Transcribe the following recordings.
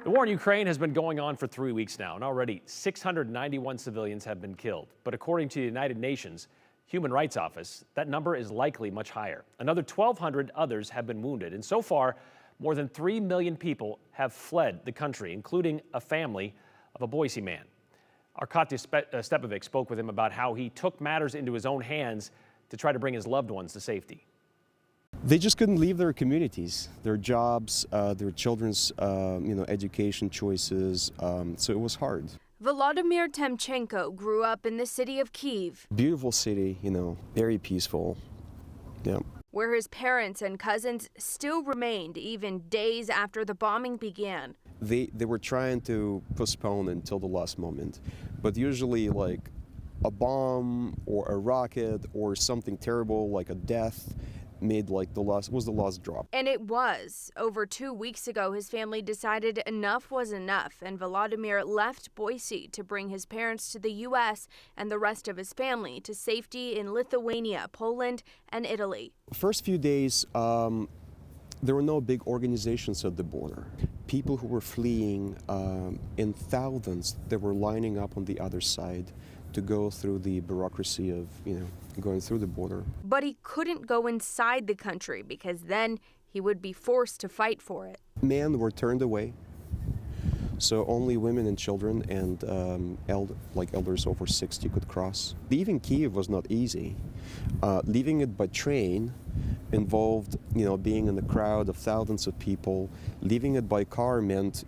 The war in Ukraine has been going on for 3 weeks now, and already 691 civilians have been killed. But according to the United Nations Human Rights Office, that number is likely much higher. Another 1,200 others have been wounded, and so far, more than 3 million people have fled the country, including a family of a Boise man. Our Katya Stepovic spoke with him about how he took matters into his own hands to try to bring his loved ones to safety. They just couldn't leave their communities, their jobs, their children's, education choices. So it was hard. Volodymyr Temchenko grew up in the city of Kyiv. Beautiful city, very peaceful. Yeah. Where his parents and cousins still remained even days after the bombing began. They were trying to postpone until the last moment, but usually like a bomb or a rocket or something terrible like a death made like the last drop. And it was. Over 2 weeks ago, his family decided enough was enough, and Volodymyr left Boise to bring his parents to the U.S. and the rest of his family to safety in Lithuania, Poland, and Italy. First few days, there were no big organizations at the border. People who were fleeing in thousands, they were lining up on the other side to go through the bureaucracy of, going through the border. But he couldn't go inside the country because then he would be forced to fight for it. Men were turned away, so only women and children and elders over 60 could cross. Leaving Kyiv was not easy. Leaving it by train involved, being in the crowd of thousands of people. Leaving it by car meant,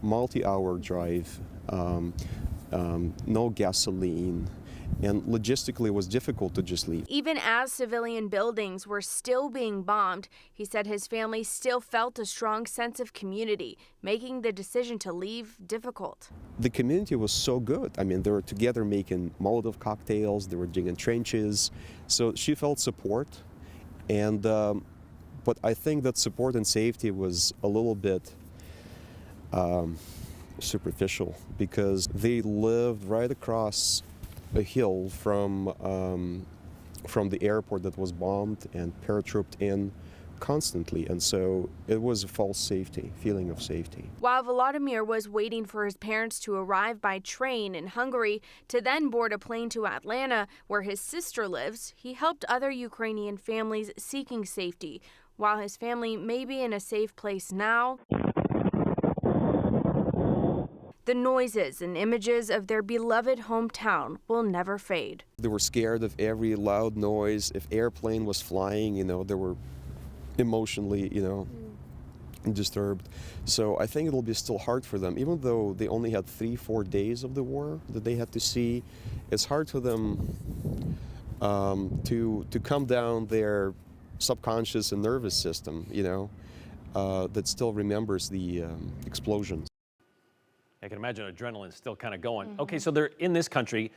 multi-hour drive, no gasoline, and logistically it was difficult to just leave. Even as civilian buildings were still being bombed, he said his family still felt a strong sense of community, making the decision to leave difficult. The community was so good. I mean, they were together making Molotov cocktails, they were digging trenches, so she felt support. And but I think that support and safety was a little bit superficial because they lived right across a hill from the airport that was bombed and paratrooped in constantly, and so it was a false feeling of safety. While Volodymyr was waiting for his parents to arrive by train in Hungary to then board a plane to Atlanta, where his sister lives, he helped other Ukrainian families seeking safety. While his family may be in a safe place now, the noises and images of their beloved hometown will never fade. They were scared of every loud noise. If airplane was flying, they were emotionally, disturbed. So I think it'll be still hard for them, even though they only had 3-4 days of the war that they had to see. It's hard for them to calm down their subconscious and nervous system, that still remembers the explosions. I can imagine adrenaline's still kind of going. Okay, so they're in this country,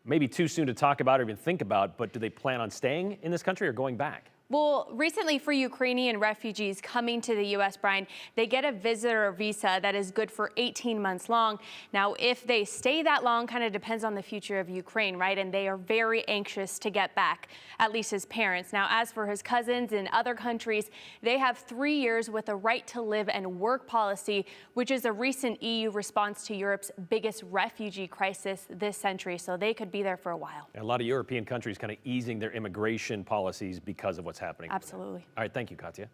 maybe too soon to talk about or even think about, but do they plan on staying in this country or going back? Well, recently for Ukrainian refugees coming to the U.S., Brian, they get a visitor visa that is good for 18 months long. Now, if they stay that long, kind of depends on the future of Ukraine, right? And they are very anxious to get back, at least his parents. Now, as for his cousins in other countries, they have 3 years with a right to live and work policy, which is a recent EU response to Europe's biggest refugee crisis this century. So they could be there for a while. And a lot of European countries kind of easing their immigration policies because of what's happening. Absolutely. All right, thank you, Katya.